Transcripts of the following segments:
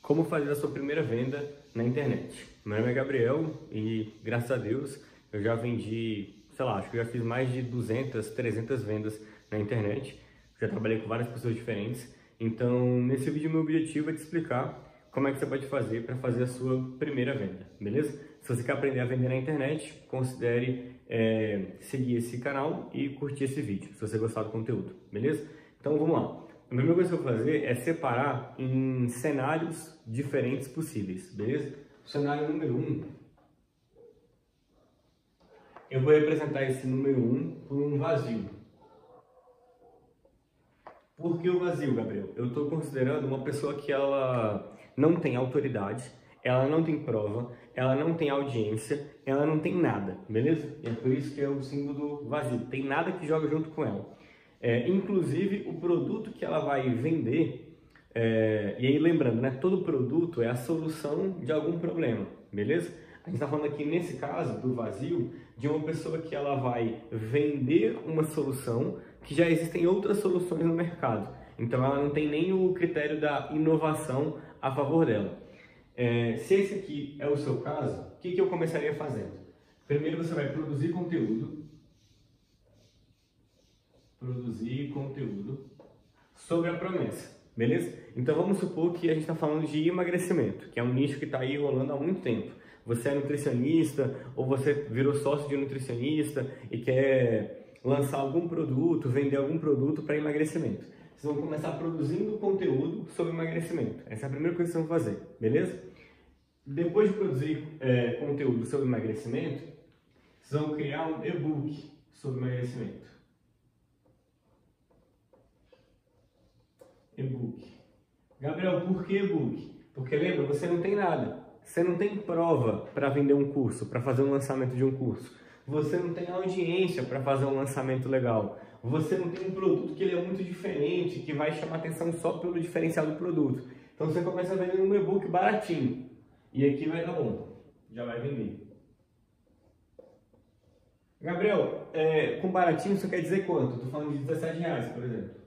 Como fazer a sua primeira venda na internet. Meu nome é Gabriel e, graças a Deus, eu já vendi, sei lá, acho que eu já fiz mais de 200, 300 vendas na internet. Já trabalhei com várias pessoas diferentes. Então, nesse vídeo, meu objetivo é te explicar como é que você pode fazer para fazer a sua primeira venda, beleza? Se você quer aprender a vender na internet, considere seguir esse canal e curtir esse vídeo, se você gostar do conteúdo, beleza? Então, vamos lá. A primeira coisa que eu vou fazer é separar em cenários diferentes possíveis, beleza? O cenário número 1, eu vou representar esse número 1 por um vazio. Por que o vazio, Gabriel? Eu estou considerando uma pessoa que ela não tem autoridade, ela não tem prova, ela não tem audiência, ela não tem nada, beleza? E é por isso que é o símbolo do vazio, tem nada que joga junto com ela. Inclusive, o produto que ela vai vender, e aí lembrando, né, todo produto é a solução de algum problema, beleza? A gente está falando aqui, nesse caso, do vazio, de uma pessoa que ela vai vender uma solução que já existem outras soluções no mercado. Então, ela não tem nem o critério da inovação a favor dela. Se esse aqui é o seu caso, o que eu começaria fazendo? Primeiro, você vai produzir conteúdo sobre a promessa, beleza? Então vamos supor que a gente está falando de emagrecimento, que é um nicho que está aí rolando há muito tempo. Você é nutricionista ou você virou sócio de um nutricionista e quer lançar algum produto, vender algum produto para emagrecimento. Vocês vão começar produzindo conteúdo sobre emagrecimento. Essa é a primeira coisa que vocês vão fazer, beleza? Depois de produzir conteúdo sobre emagrecimento, vocês vão criar um e-book sobre emagrecimento. E-book. Gabriel, por que e-book? Porque lembra, você não tem nada. Você não tem prova para vender um curso, para fazer um lançamento de um curso. Você não tem audiência para fazer um lançamento legal. Você não tem um produto que ele é muito diferente, que vai chamar atenção só pelo diferencial do produto. Então você começa a vender um e-book baratinho. E aqui vai dar bom. Já vai vender. Gabriel, com baratinho isso quer dizer quanto? Estou falando de R$17, por exemplo.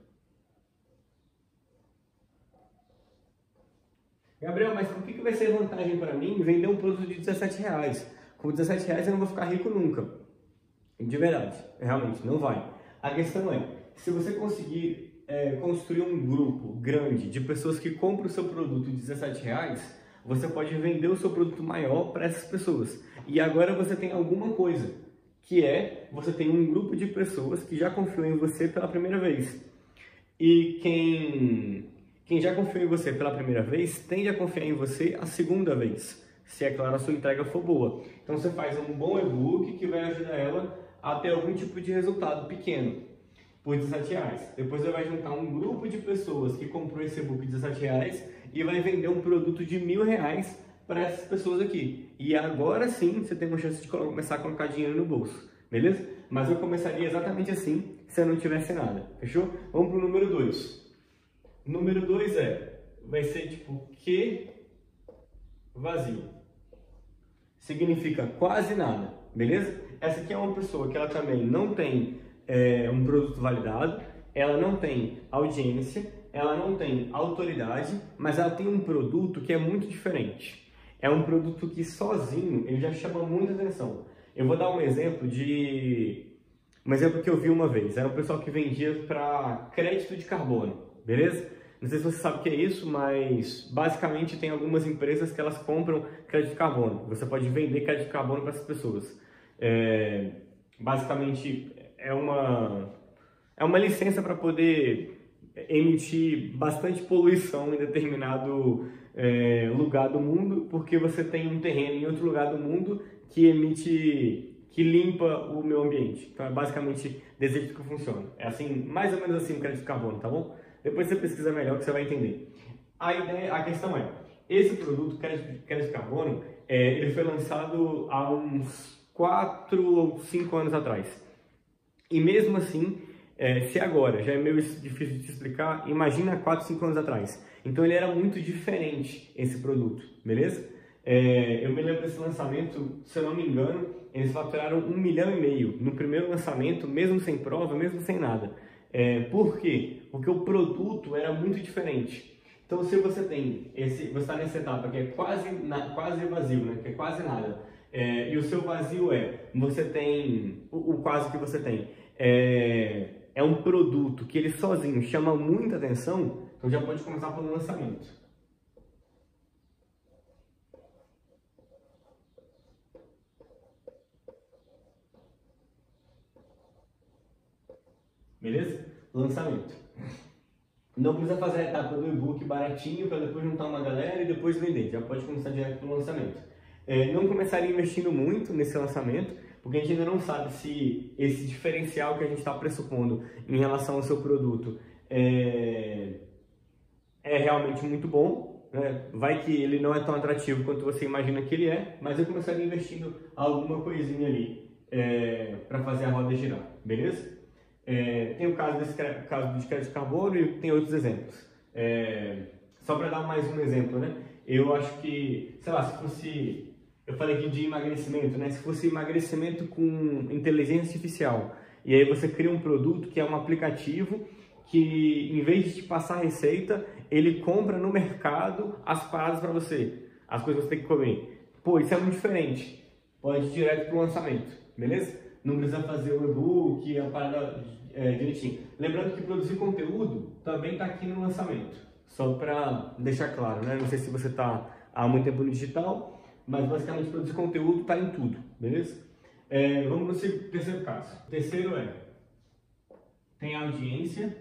Gabriel, mas por que vai ser vantagem para mim vender um produto de R$17? Com R$17 eu não vou ficar rico nunca. De verdade, realmente, não vai. A questão é, se você conseguir construir um grupo grande de pessoas que compram o seu produto de R$17, você pode vender o seu produto maior para essas pessoas. E agora você tem alguma coisa, que você tem um grupo de pessoas que já confiou em você pela primeira vez. E quem já confiou em você pela primeira vez, tende a confiar em você a segunda vez, se é claro a sua entrega for boa. Então você faz um bom e-book que vai ajudar ela a ter algum tipo de resultado pequeno, por R$17. Depois você vai juntar um grupo de pessoas que comprou esse e-book de R$17 e vai vender um produto de R$1.000 para essas pessoas aqui. E agora sim você tem uma chance de começar a colocar dinheiro no bolso, beleza? Mas eu começaria exatamente assim, se eu não tivesse nada, fechou? Vamos para o número 2. Número 2 vai ser tipo que vazio. Significa quase nada, beleza? Essa aqui é uma pessoa que ela também não tem um produto validado, ela não tem audiência, ela não tem autoridade, mas ela tem um produto que é muito diferente. É um produto que sozinho ele já chama muita atenção. Eu vou dar um exemplo que eu vi uma vez. Era um pessoal que vendia para crédito de carbono, beleza? Não sei se você sabe o que é isso, mas basicamente tem algumas empresas que elas compram crédito de carbono. Você pode vender crédito de carbono para essas pessoas. Basicamente é uma licença para poder emitir bastante poluição em determinado lugar do mundo, porque você tem um terreno em outro lugar do mundo que limpa o meio ambiente. Então é basicamente desse jeito que funciona. É assim, mais ou menos assim o crédito de carbono, tá bom? Depois você pesquisa melhor que você vai entender. A questão esse produto, crédito de carbono, ele foi lançado há uns 4 ou 5 anos atrás. E mesmo assim, se agora já é meio difícil de te explicar, imagina 4, 5 anos atrás. Então ele era muito diferente, esse produto, beleza? Eu me lembro desse lançamento, se eu não me engano, eles faturaram R$1,5 milhão no primeiro lançamento, mesmo sem prova, mesmo sem nada. Por quê? Porque o produto era muito diferente. Então, se você tem você está nessa etapa que é quase vazio, né? Que é quase nada, e o seu vazio você tem, o quase que você tem, é um produto que ele sozinho chama muita atenção, então já pode começar pelo lançamento. Beleza? Lançamento. Não precisa fazer a etapa do e-book baratinho para depois juntar uma galera e depois vender. Já pode começar direto pelo lançamento. Não começaria investindo muito nesse lançamento, porque a gente ainda não sabe se esse diferencial que a gente está pressupondo em relação ao seu produto é realmente muito bom, né? Vai que ele não é tão atrativo quanto você imagina que ele é, mas eu começaria investindo alguma coisinha ali para fazer a roda girar, beleza? Tem o caso do crédito de carbono e tem outros exemplos. Só para dar mais um exemplo, né? Eu acho que, sei lá, se fosse... Eu falei aqui de emagrecimento, né? Se fosse emagrecimento com inteligência artificial, e aí você cria um produto que é um aplicativo que, em vez de te passar receita, ele compra no mercado as paradas para você, as coisas que você tem que comer. Pô, isso é muito diferente. Pode ir direto para o lançamento, beleza? Não precisa fazer o e-book, a parada direitinho. Lembrando que produzir conteúdo também está aqui no lançamento, só para deixar claro, né? Não sei se você está há muito tempo no digital, mas basicamente produzir conteúdo está em tudo, beleza? Vamos no terceiro caso. O terceiro tem audiência,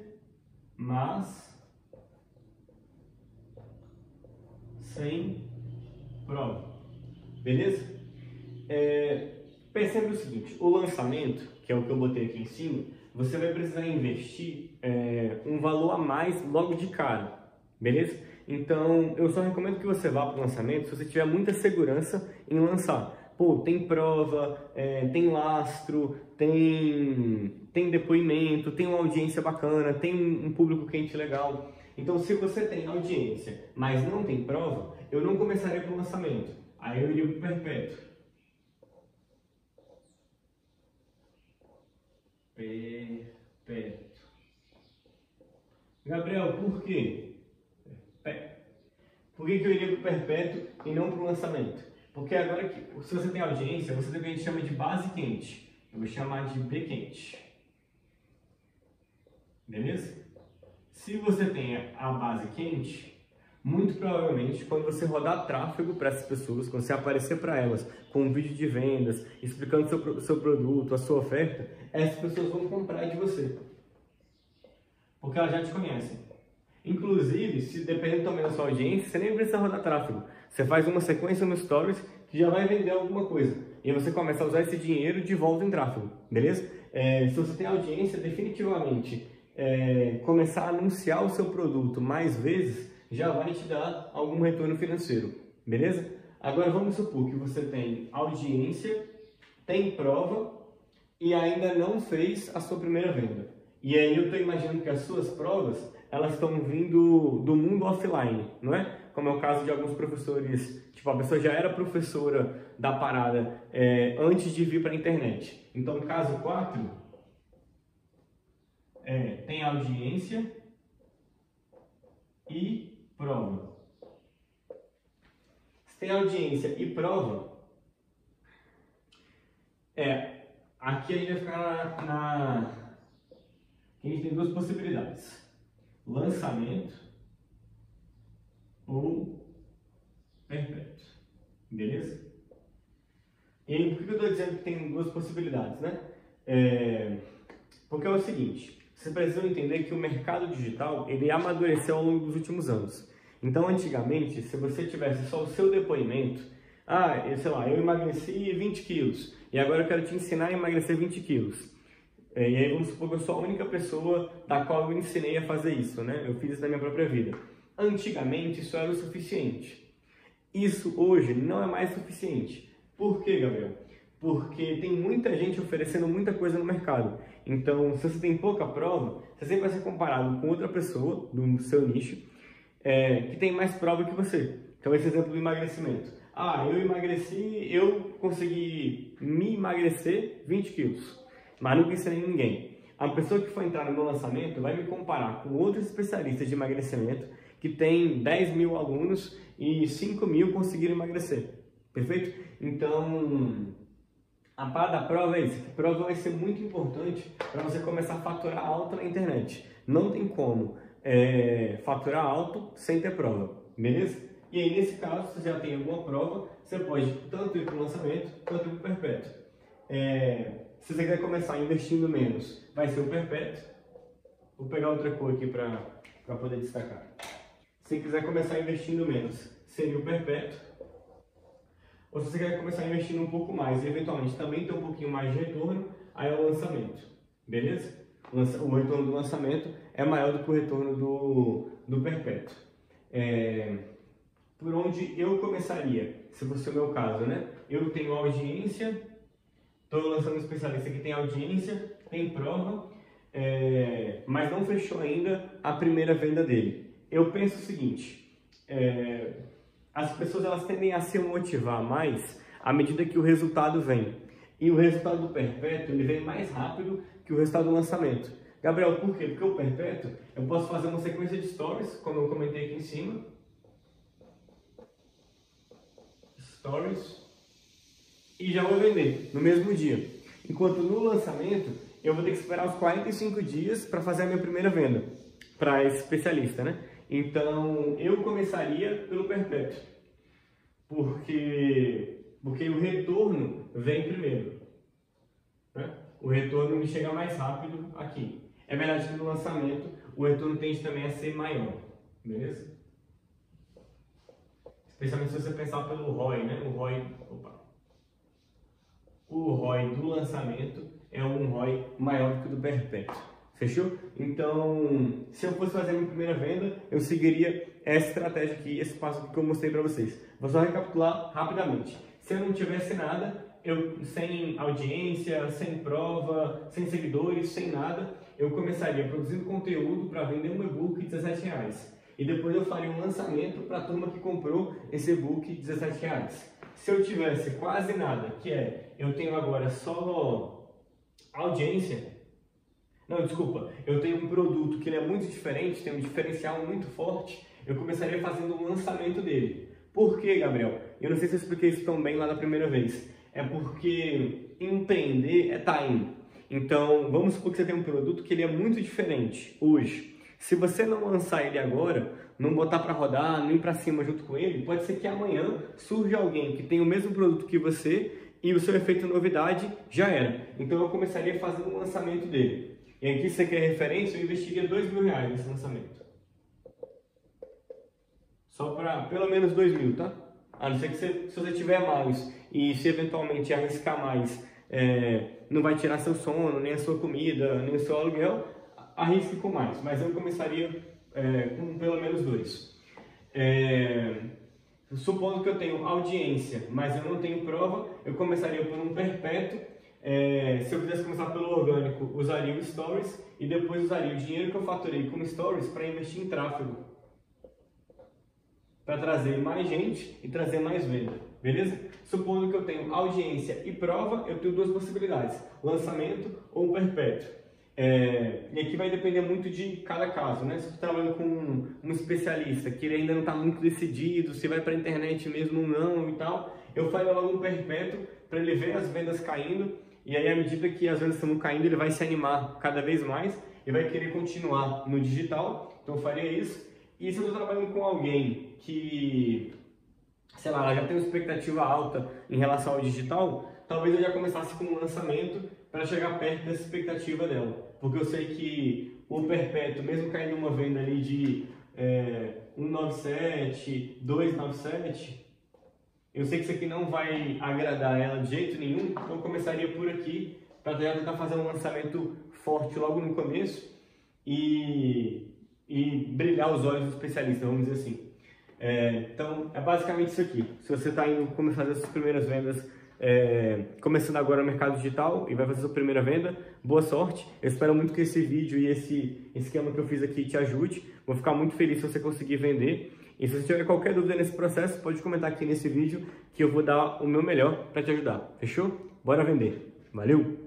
mas sem prova, beleza? Percebe o seguinte, o lançamento, que é o que eu botei aqui em cima, você vai precisar investir um valor a mais logo de cara, beleza? Então, eu só recomendo que você vá para o lançamento se você tiver muita segurança em lançar. Pô, tem prova, tem lastro, tem depoimento, tem uma audiência bacana, tem um público quente legal. Então, se você tem audiência, mas não tem prova, eu não começaria com o lançamento. Aí eu iria para o perpétuo. Perpétuo. Gabriel, por quê? Por que eu iria para o perpétuo e não para o lançamento? Porque agora, se você tem audiência, você tem o que a gente chama de base quente. Eu vou chamar de B quente. Beleza? Se você tem a base quente, muito provavelmente, quando você rodar tráfego para essas pessoas, quando você aparecer para elas com um vídeo de vendas, explicando o seu produto, a sua oferta, essas pessoas vão comprar de você. Porque elas já te conhecem. Inclusive, se dependendo também da sua audiência, você nem precisa rodar tráfego. Você faz uma sequência no Stories que já vai vender alguma coisa. E você começa a usar esse dinheiro de volta em tráfego, beleza? Se você tem audiência, definitivamente, começar a anunciar o seu produto mais vezes já vai te dar algum retorno financeiro, beleza? Agora vamos supor que você tem audiência, tem prova e ainda não fez a sua primeira venda. E aí eu estou imaginando que as suas provas, elas estão vindo do mundo offline, não é? Como é o caso de alguns professores, tipo, a pessoa já era professora da parada antes de vir para a internet. Então, caso 4, tem audiência e prova. Se tem audiência e prova, aqui a gente vai ficar aqui a gente tem duas possibilidades. Lançamento ou perpétuo, beleza? E aí, por que eu estou dizendo que tem duas possibilidades, né? Porque é o seguinte, você precisa entender que o mercado digital, ele amadureceu ao longo dos últimos anos. Então, antigamente, se você tivesse só o seu depoimento, sei lá, eu emagreci 20 quilos e agora eu quero te ensinar a emagrecer 20 quilos. E aí vamos supor que eu sou a única pessoa da qual eu ensinei a fazer isso, né? Eu fiz isso na minha própria vida. Antigamente isso era o suficiente. Isso hoje não é mais suficiente. Por quê, Gabriel? Porque tem muita gente oferecendo muita coisa no mercado. Então, se você tem pouca prova, você sempre vai ser comparado com outra pessoa do seu nicho que tem mais prova que você. Então, esse exemplo do emagrecimento. Eu consegui me emagrecer 20 quilos. Mas nunca ensinei ninguém. A pessoa que for entrar no meu lançamento vai me comparar com outros especialistas de emagrecimento que tem 10 mil alunos e 5 mil conseguiram emagrecer. Perfeito? Então, a parte da prova é isso. A prova vai ser muito importante para você começar a faturar alto na internet. Não tem como faturar alto sem ter prova, beleza? E aí, nesse caso, se você já tem alguma prova, você pode tanto ir para o lançamento, quanto ir para o perpétuo. Se você quer começar investindo menos, vai ser o perpétuo. Vou pegar outra cor aqui para poder destacar. Se quiser começar investindo menos, seria o perpétuo. Ou se você quer começar investindo um pouco mais e eventualmente também ter um pouquinho mais de retorno, aí é o lançamento. Beleza? O retorno do lançamento é maior do que o retorno do perpétuo. Por onde eu começaria, se fosse o meu caso, né? Eu tenho audiência, estou lançando um especialista que tem audiência, tem prova, mas não fechou ainda a primeira venda dele. Eu penso o seguinte, as pessoas elas tendem a se motivar mais à medida que o resultado vem. E o resultado do perpétuo ele vem mais rápido que o resultado do lançamento. Gabriel, por quê? Porque o perpétuo, eu posso fazer uma sequência de stories, como eu comentei aqui em cima. Stories. E já vou vender no mesmo dia. Enquanto no lançamento, eu vou ter que esperar os 45 dias para fazer a minha primeira venda. Para esse especialista, né? Então, eu começaria pelo perpétuo. Porque o retorno vem primeiro. Né? O retorno me chega mais rápido aqui. É verdade que no lançamento o retorno tende também a ser maior. Beleza? Especialmente se você pensar pelo ROI, né? O ROI do lançamento é um ROI maior do que o do perpétuo. Fechou? Então, se eu fosse fazer a minha primeira venda, eu seguiria essa estratégia aqui, esse passo aqui que eu mostrei para vocês. Vou só recapitular rapidamente. Se eu não tivesse nada, sem audiência, sem prova, sem seguidores, sem nada, eu começaria produzindo conteúdo para vender um e-book de R$17. E depois eu faria um lançamento para a turma que comprou esse e-book de R$17. Se eu tivesse quase nada, eu tenho agora só audiência. Não, desculpa, eu tenho um produto que ele é muito diferente, tem um diferencial muito forte, eu começaria fazendo um lançamento dele. Por quê, Gabriel? Eu não sei se eu expliquei isso tão bem lá da primeira vez. É porque empreender é time. Então, vamos supor que você tem um produto que ele é muito diferente hoje. Se você não lançar ele agora, não botar para rodar, nem para cima junto com ele, pode ser que amanhã surja alguém que tem o mesmo produto que você e o seu efeito novidade já era. Então, eu começaria fazendo um lançamento dele. E aqui, se você quer referência, eu investiria R$2.000 nesse lançamento. Só para pelo menos 2.000, tá? A não ser que se você tiver mais e se eventualmente arriscar mais, não vai tirar seu sono, nem a sua comida, nem o seu aluguel, arrisque com mais. Mas eu começaria com pelo menos 2. Supondo que eu tenho audiência, mas eu não tenho prova, eu começaria por um perpétuo. Se eu quisesse começar pelo orgânico, usaria o Stories e depois usaria o dinheiro que eu faturei com Stories para investir em tráfego, para trazer mais gente e trazer mais venda, beleza? Supondo que eu tenho audiência e prova, eu tenho duas possibilidades, lançamento ou perpétuo. E aqui vai depender muito de cada caso, né? Se eu estou trabalhando com um especialista que ele ainda não está muito decidido, se vai para a internet mesmo ou não e tal, eu faria logo um perpétuo para ele ver as vendas caindo, e aí à medida que as vendas estão caindo, ele vai se animar cada vez mais e vai querer continuar no digital, então eu faria isso. E se eu estou trabalhando com alguém que, sei lá, já tem uma expectativa alta em relação ao digital, talvez eu já começasse com um lançamento para chegar perto dessa expectativa dela. Porque eu sei que o perpétuo, mesmo caindo uma venda ali de 197, 297, eu sei que isso aqui não vai agradar ela de jeito nenhum, então eu começaria por aqui para tentar fazer um lançamento forte logo no começo e brilhar os olhos do especialista, vamos dizer assim. Então, é basicamente isso aqui. Se você está indo começar a fazer as suas primeiras vendas, começando agora no mercado digital e vai fazer a sua primeira venda, boa sorte. Eu espero muito que esse vídeo e esse esquema que eu fiz aqui te ajude. Vou ficar muito feliz se você conseguir vender. E se você tiver qualquer dúvida nesse processo, pode comentar aqui nesse vídeo que eu vou dar o meu melhor para te ajudar. Fechou? Bora vender. Valeu!